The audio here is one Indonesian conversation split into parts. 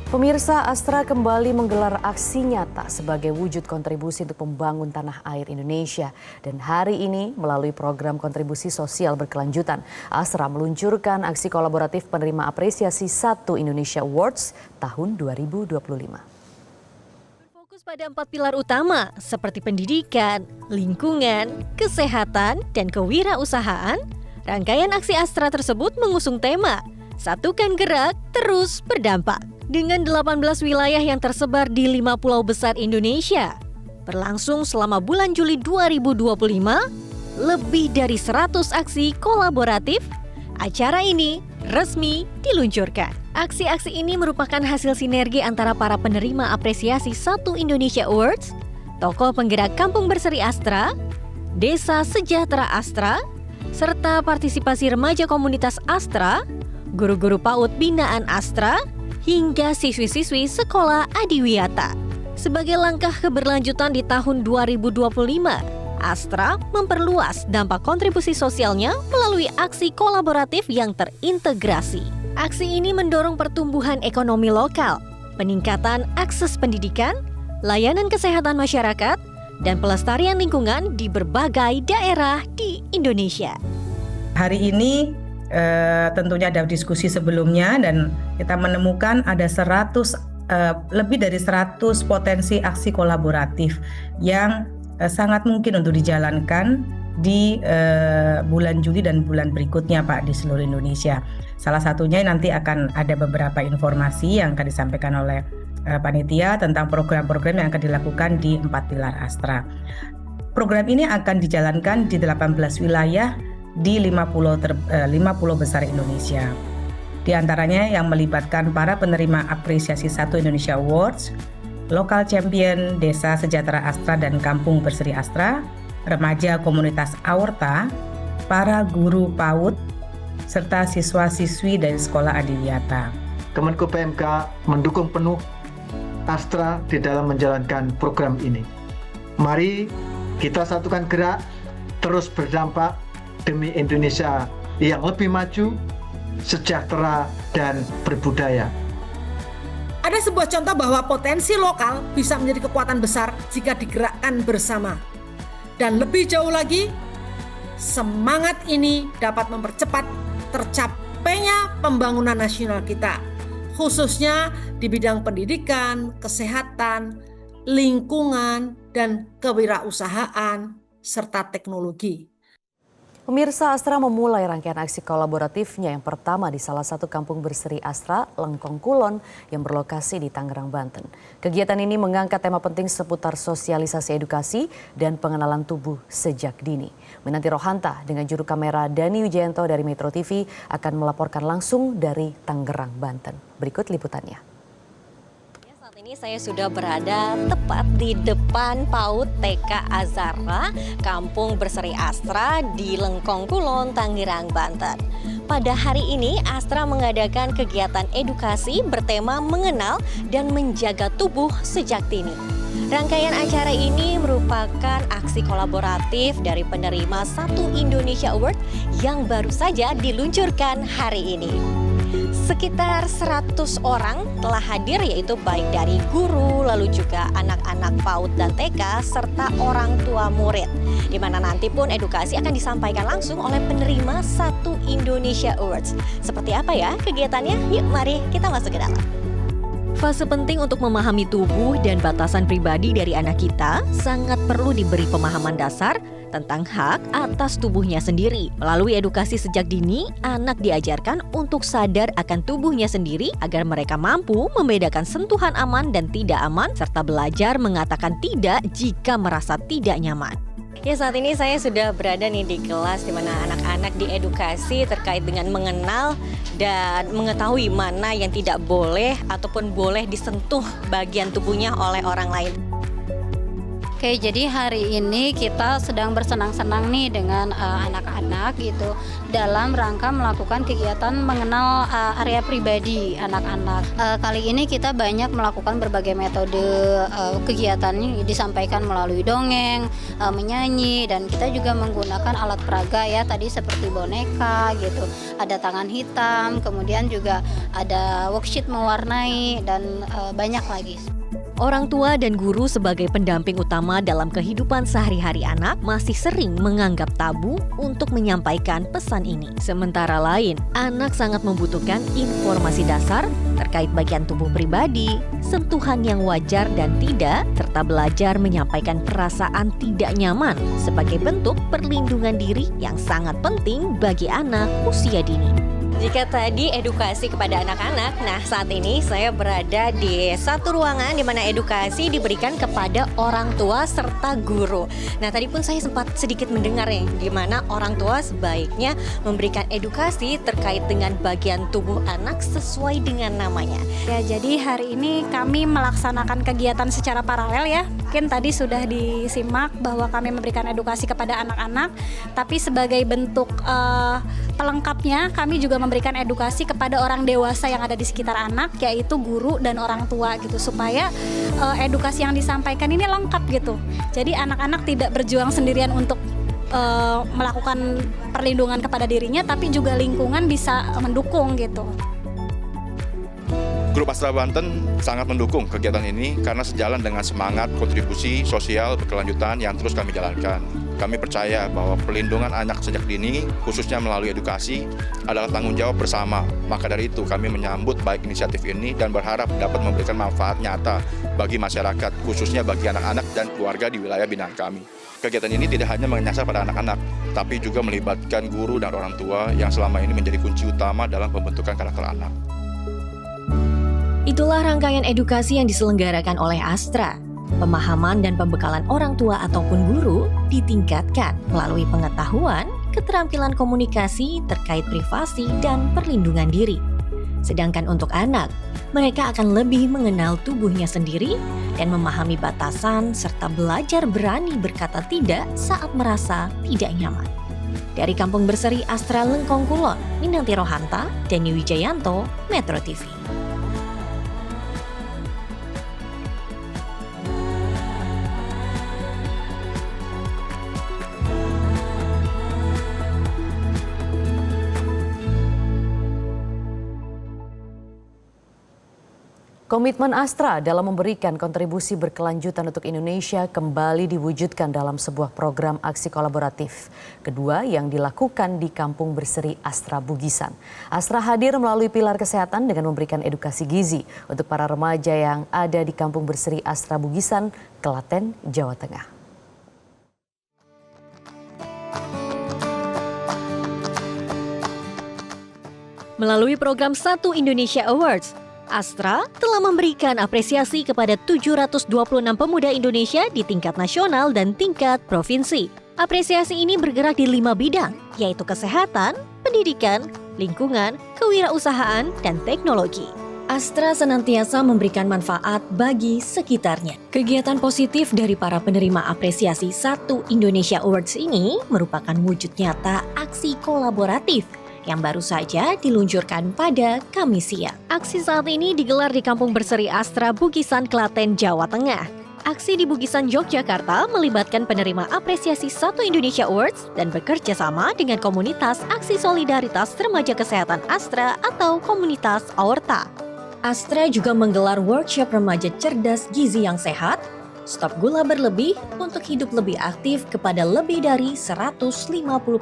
Pemirsa, Astra kembali menggelar aksi nyata sebagai wujud kontribusi untuk membangun tanah air Indonesia. Dan hari ini melalui program kontribusi sosial berkelanjutan, Astra meluncurkan aksi kolaboratif penerima apresiasi 1 Indonesia Awards tahun 2025. Berfokus pada 4 pilar utama seperti pendidikan, lingkungan, kesehatan, dan kewirausahaan, rangkaian aksi Astra tersebut mengusung tema Satukan Gerak, Terus Berdampak. Dengan 18 wilayah yang tersebar di 5 pulau besar Indonesia. Berlangsung selama bulan Juli 2025, lebih dari 100 aksi kolaboratif, acara ini resmi diluncurkan. Aksi-aksi ini merupakan hasil sinergi antara para penerima apresiasi 1 Indonesia Awards, tokoh penggerak Kampung Berseri Astra, Desa Sejahtera Astra, serta partisipasi remaja komunitas Astra, guru-guru PAUD binaan Astra, hingga siswi-siswi sekolah adiwiyata. Sebagai langkah keberlanjutan di tahun 2025, Astra memperluas dampak kontribusi sosialnya melalui aksi kolaboratif yang terintegrasi. Aksi ini mendorong pertumbuhan ekonomi lokal, peningkatan akses pendidikan, layanan kesehatan masyarakat, dan pelestarian lingkungan di berbagai daerah di Indonesia. Hari ini tentunya ada diskusi sebelumnya dan kita menemukan ada lebih dari 100 potensi aksi kolaboratif yang sangat mungkin untuk dijalankan di bulan Juli dan bulan berikutnya Pak di seluruh Indonesia. Salah satunya nanti akan ada beberapa informasi yang akan disampaikan oleh panitia tentang program-program yang akan dilakukan di 4 pilar Astra. Program ini akan dijalankan di 18 wilayah di 5 pulau besar Indonesia. Di antaranya yang melibatkan para penerima apresiasi 1 Indonesia Awards, Local Champion Desa Sejahtera Astra dan Kampung Berseri Astra, remaja komunitas Aorta, para guru PAUD, serta siswa-siswi dari sekolah adiwiyata. Kemenko PMK mendukung penuh Astra di dalam menjalankan program ini. Mari kita satukan gerak, terus berdampak demi Indonesia yang lebih maju, sejahtera, dan berbudaya. Ada sebuah contoh bahwa potensi lokal bisa menjadi kekuatan besar jika digerakkan bersama. Dan lebih jauh lagi, semangat ini dapat mempercepat tercapainya pembangunan nasional kita, khususnya di bidang pendidikan, kesehatan, lingkungan, dan kewirausahaan, serta teknologi. Pemirsa, Astra memulai rangkaian aksi kolaboratifnya yang pertama di salah satu kampung berseri Astra, Lengkong Kulon, yang berlokasi di Tangerang, Banten. Kegiatan ini mengangkat tema penting seputar sosialisasi edukasi dan pengenalan tubuh sejak dini. Minanti Rohanta dengan juru kamera Dani Wijayanto dari Metro TV akan melaporkan langsung dari Tangerang, Banten. Berikut liputannya. Ini saya sudah berada tepat di depan PAUD TK Azara, Kampung Berseri Astra di Lengkong Kulon, Tangerang, Banten. Pada hari ini, Astra mengadakan kegiatan edukasi bertema mengenal dan menjaga tubuh sejak dini. Rangkaian acara ini merupakan aksi kolaboratif dari penerima 1 Indonesia Award yang baru saja diluncurkan hari ini. Sekitar 100 orang telah hadir, yaitu baik dari guru, lalu juga anak-anak PAUD dan TK, serta orang tua murid. Di mana nanti pun edukasi akan disampaikan langsung oleh penerima 1 Indonesia Awards. Seperti apa ya kegiatannya? Yuk mari kita masuk ke dalam. Fase penting untuk memahami tubuh dan batasan pribadi dari anak kita sangat perlu diberi pemahaman dasar tentang hak atas tubuhnya sendiri. Melalui edukasi sejak dini, anak diajarkan untuk sadar akan tubuhnya sendiri agar mereka mampu membedakan sentuhan aman dan tidak aman, serta belajar mengatakan tidak jika merasa tidak nyaman. Ya, saat ini saya sudah berada nih di kelas di mana anak-anak diedukasi terkait dengan mengenal dan mengetahui mana yang tidak boleh ataupun boleh disentuh bagian tubuhnya oleh orang lain. Oke, Oke, jadi hari ini kita sedang bersenang-senang nih dengan anak-anak gitu dalam rangka melakukan kegiatan mengenal area pribadi anak-anak. Kali ini kita banyak melakukan berbagai metode kegiatan ini disampaikan melalui dongeng, menyanyi, dan kita juga menggunakan alat peraga ya tadi seperti boneka gitu. Ada tangan hitam, kemudian juga ada worksheet mewarnai dan banyak lagi. Orang tua dan guru sebagai pendamping utama dalam kehidupan sehari-hari anak masih sering menganggap tabu untuk menyampaikan pesan ini. Sementara lain, anak sangat membutuhkan informasi dasar terkait bagian tubuh pribadi, sentuhan yang wajar dan tidak, serta belajar menyampaikan perasaan tidak nyaman sebagai bentuk perlindungan diri yang sangat penting bagi anak usia dini. Jika tadi edukasi kepada anak-anak, nah saat ini saya berada di satu ruangan di mana edukasi diberikan kepada orang tua serta guru. Nah tadi pun saya sempat sedikit mendengar nih, di mana orang tua sebaiknya memberikan edukasi terkait dengan bagian tubuh anak sesuai dengan namanya. Ya, jadi hari ini kami melaksanakan kegiatan secara paralel ya. Mungkin tadi sudah disimak bahwa kami memberikan edukasi kepada anak-anak, tapi sebagai bentuk pelengkapnya kami juga memberikan edukasi kepada orang dewasa yang ada di sekitar anak, yaitu guru dan orang tua gitu, supaya edukasi yang disampaikan ini lengkap gitu. Jadi anak-anak tidak berjuang sendirian untuk melakukan perlindungan kepada dirinya, tapi juga lingkungan bisa mendukung gitu. Grup Astra Banten sangat mendukung kegiatan ini karena sejalan dengan semangat kontribusi sosial berkelanjutan yang terus kami jalankan. Kami percaya bahwa perlindungan anak sejak dini, khususnya melalui edukasi, adalah tanggung jawab bersama. Maka dari itu kami menyambut baik inisiatif ini dan berharap dapat memberikan manfaat nyata bagi masyarakat, khususnya bagi anak-anak dan keluarga di wilayah binaan kami. Kegiatan ini tidak hanya menyasar pada anak-anak, tapi juga melibatkan guru dan orang tua yang selama ini menjadi kunci utama dalam pembentukan karakter anak. Itulah rangkaian edukasi yang diselenggarakan oleh Astra. Pemahaman dan pembekalan orang tua ataupun guru ditingkatkan melalui pengetahuan, keterampilan komunikasi terkait privasi dan perlindungan diri. Sedangkan untuk anak, mereka akan lebih mengenal tubuhnya sendiri dan memahami batasan serta belajar berani berkata tidak saat merasa tidak nyaman. Dari Kampung Berseri Astra Lengkong Kulon, Minanti Rohanta, Denny Wijayanto, Metro TV. Komitmen Astra dalam memberikan kontribusi berkelanjutan untuk Indonesia kembali diwujudkan dalam sebuah program aksi kolaboratif kedua yang dilakukan di Kampung Berseri Astra Bugisan. Astra hadir melalui pilar kesehatan dengan memberikan edukasi gizi untuk para remaja yang ada di Kampung Berseri Astra Bugisan, Klaten, Jawa Tengah. Melalui program Satu Indonesia Awards, Astra telah memberikan apresiasi kepada 726 pemuda Indonesia di tingkat nasional dan tingkat provinsi. Apresiasi ini bergerak di 5 bidang, yaitu kesehatan, pendidikan, lingkungan, kewirausahaan, dan teknologi. Astra senantiasa memberikan manfaat bagi sekitarnya. Kegiatan positif dari para penerima apresiasi Satu Indonesia Awards ini merupakan wujud nyata aksi kolaboratif yang baru saja diluncurkan pada Kamis siang. Aksi saat ini digelar di Kampung Berseri Astra Bugisan, Klaten, Jawa Tengah. Aksi di Bugisan, Yogyakarta melibatkan penerima apresiasi Satu Indonesia Awards dan bekerja sama dengan komunitas Aksi Solidaritas Remaja Kesehatan Astra atau komunitas AORTA. Astra juga menggelar workshop remaja cerdas gizi yang sehat, stop gula berlebih untuk hidup lebih aktif kepada lebih dari 150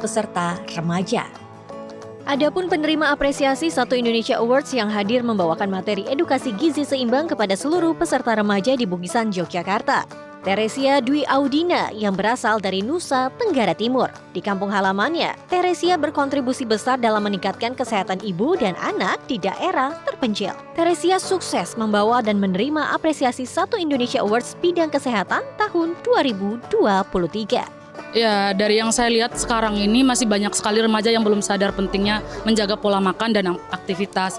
peserta remaja. Adapun penerima apresiasi Satu Indonesia Awards yang hadir membawakan materi edukasi gizi seimbang kepada seluruh peserta remaja di Bugisan, Yogyakarta. Teresia Dwi Audina yang berasal dari Nusa Tenggara Timur. Di kampung halamannya, Teresia berkontribusi besar dalam meningkatkan kesehatan ibu dan anak di daerah terpencil. Teresia sukses membawa dan menerima apresiasi Satu Indonesia Awards bidang kesehatan tahun 2023. Ya, dari yang saya lihat sekarang ini masih banyak sekali remaja yang belum sadar pentingnya menjaga pola makan dan aktivitas.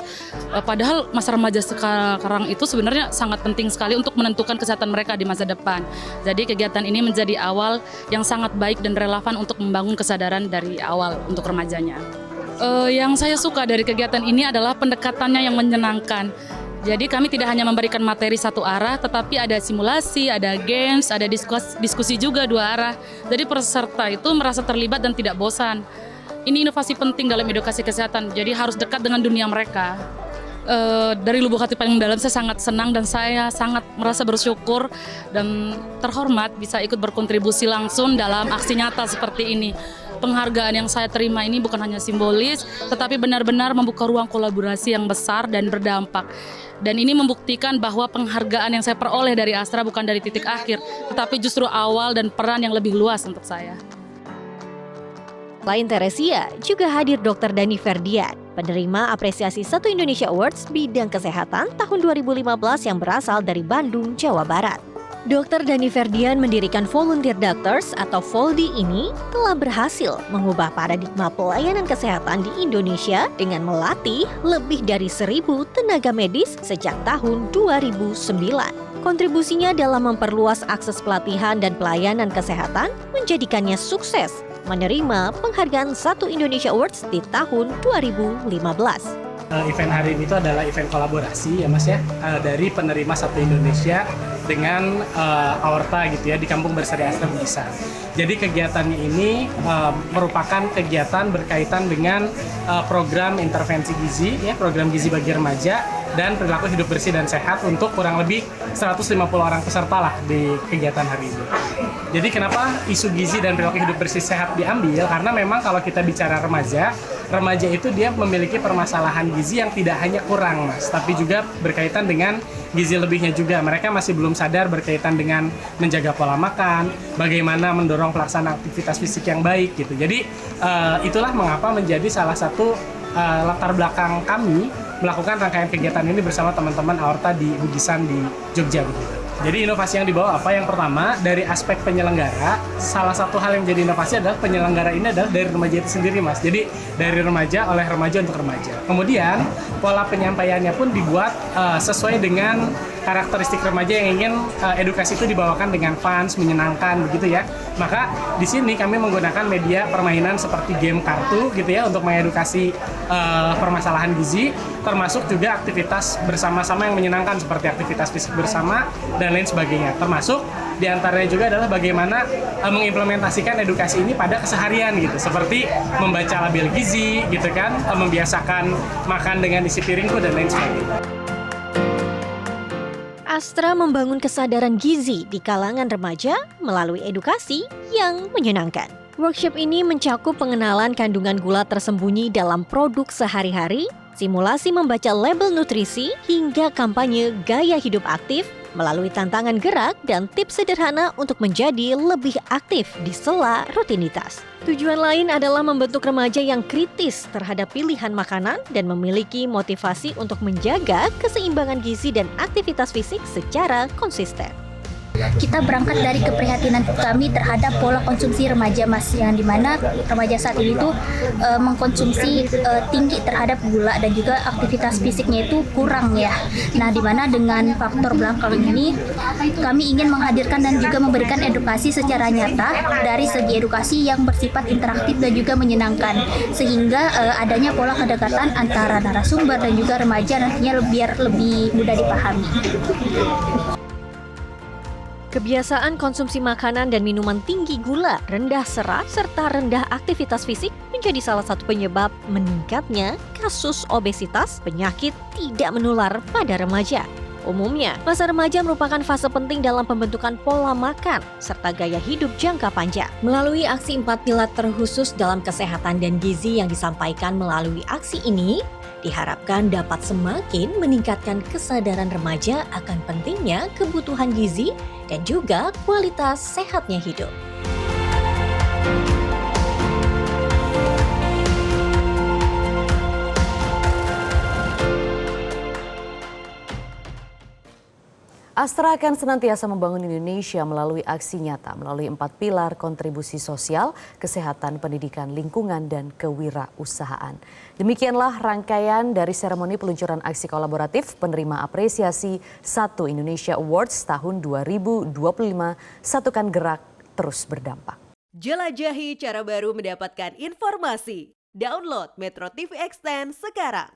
Padahal masa remaja sekarang itu sebenarnya sangat penting sekali untuk menentukan kesehatan mereka di masa depan. Jadi kegiatan ini menjadi awal yang sangat baik dan relevan untuk membangun kesadaran dari awal untuk remajanya. Yang saya suka dari kegiatan ini adalah pendekatannya yang menyenangkan. Jadi kami tidak hanya memberikan materi satu arah, tetapi ada simulasi, ada games, ada diskusi juga dua arah. Jadi peserta itu merasa terlibat dan tidak bosan. Ini inovasi penting dalam edukasi kesehatan, jadi harus dekat dengan dunia mereka. Dari lubuk hati paling dalam saya sangat senang dan saya sangat merasa bersyukur dan terhormat bisa ikut berkontribusi langsung dalam aksi nyata seperti ini. Penghargaan yang saya terima ini bukan hanya simbolis, tetapi benar-benar membuka ruang kolaborasi yang besar dan berdampak. Dan ini membuktikan bahwa penghargaan yang saya peroleh dari Astra bukan dari titik akhir, tetapi justru awal dan peran yang lebih luas untuk saya. Selain Teresia, juga hadir Dr. Dani Ferdian, penerima apresiasi Satu Indonesia Awards bidang kesehatan tahun 2015 yang berasal dari Bandung, Jawa Barat. Dr. Dani Ferdian mendirikan Volunteer Doctors atau Voldi ini telah berhasil mengubah paradigma pelayanan kesehatan di Indonesia dengan melatih lebih dari 1.000 tenaga medis sejak tahun 2009. Kontribusinya dalam memperluas akses pelatihan dan pelayanan kesehatan menjadikannya sukses menerima penghargaan Satu Indonesia Awards di tahun 2015. Event hari ini itu adalah event kolaborasi ya Mas ya, dari penerima Satu Indonesia dengan Aorta gitu ya di Kampung Berseri Astra Bugisa. Jadi kegiatan ini merupakan kegiatan berkaitan dengan program intervensi gizi ya, program gizi bagi remaja dan perilaku hidup bersih dan sehat untuk kurang lebih 150 orang peserta lah di kegiatan hari ini. Jadi kenapa isu gizi dan perilaku hidup bersih sehat diambil? Karena memang kalau kita bicara remaja itu dia memiliki permasalahan gizi yang tidak hanya kurang Mas, tapi juga berkaitan dengan gizi lebihnya juga. Mereka masih belum sadar berkaitan dengan menjaga pola makan, bagaimana mendorong pelaksanaan aktivitas fisik yang baik gitu. Jadi itulah mengapa menjadi salah satu latar belakang kami melakukan rangkaian kegiatan ini bersama teman-teman Aorta di Bugisan di Jogja begitu. Jadi inovasi yang dibawa apa? Yang pertama dari aspek penyelenggara, salah satu hal yang menjadi inovasi adalah penyelenggara ini adalah dari remaja itu sendiri Mas. Jadi dari remaja oleh remaja untuk remaja. Kemudian pola penyampaiannya pun dibuat sesuai dengan karakteristik remaja yang ingin edukasi itu dibawakan dengan fun, menyenangkan begitu ya. Maka di sini kami menggunakan media permainan seperti game kartu gitu ya untuk mengedukasi permasalahan gizi, termasuk juga aktivitas bersama-sama yang menyenangkan seperti aktivitas fisik bersama dan lain sebagainya. Termasuk diantaranya juga adalah bagaimana mengimplementasikan edukasi ini pada keseharian gitu, seperti membaca label gizi gitu kan, membiasakan makan dengan isi piringku dan lain sebagainya. Astra membangun kesadaran gizi di kalangan remaja melalui edukasi yang menyenangkan. Workshop ini mencakup pengenalan kandungan gula tersembunyi dalam produk sehari-hari, simulasi membaca label nutrisi, hingga kampanye gaya hidup aktif melalui tantangan gerak dan tips sederhana untuk menjadi lebih aktif di sela rutinitas. Tujuan lain adalah membentuk remaja yang kritis terhadap pilihan makanan dan memiliki motivasi untuk menjaga keseimbangan gizi dan aktivitas fisik secara konsisten. Kita berangkat dari keprihatinan kami terhadap pola konsumsi remaja Mas, yang dimana remaja saat ini tuh mengkonsumsi tinggi terhadap gula dan juga aktivitas fisiknya itu kurang ya. Nah, dimana dengan faktor belakang ini kami ingin menghadirkan dan juga memberikan edukasi secara nyata dari segi edukasi yang bersifat interaktif dan juga menyenangkan, sehingga adanya pola kedekatan antara narasumber dan juga remaja nantinya biar lebih mudah dipahami. Kebiasaan konsumsi makanan dan minuman tinggi gula, rendah serat, serta rendah aktivitas fisik menjadi salah satu penyebab meningkatnya kasus obesitas, penyakit tidak menular pada remaja. Umumnya, masa remaja merupakan fase penting dalam pembentukan pola makan serta gaya hidup jangka panjang. Melalui aksi 4 pilar terkhusus dalam kesehatan dan gizi yang disampaikan melalui aksi ini, diharapkan dapat semakin meningkatkan kesadaran remaja akan pentingnya kebutuhan gizi dan juga kualitas sehatnya hidup. Astra akan senantiasa membangun Indonesia melalui aksi nyata, melalui 4 pilar kontribusi sosial, kesehatan, pendidikan, lingkungan, dan kewirausahaan. Demikianlah rangkaian dari seremoni peluncuran aksi kolaboratif penerima apresiasi 1 Indonesia Awards tahun 2025, Satukan Gerak Terus Berdampak. Jelajahi cara baru mendapatkan informasi. Download Metro TV Extend sekarang.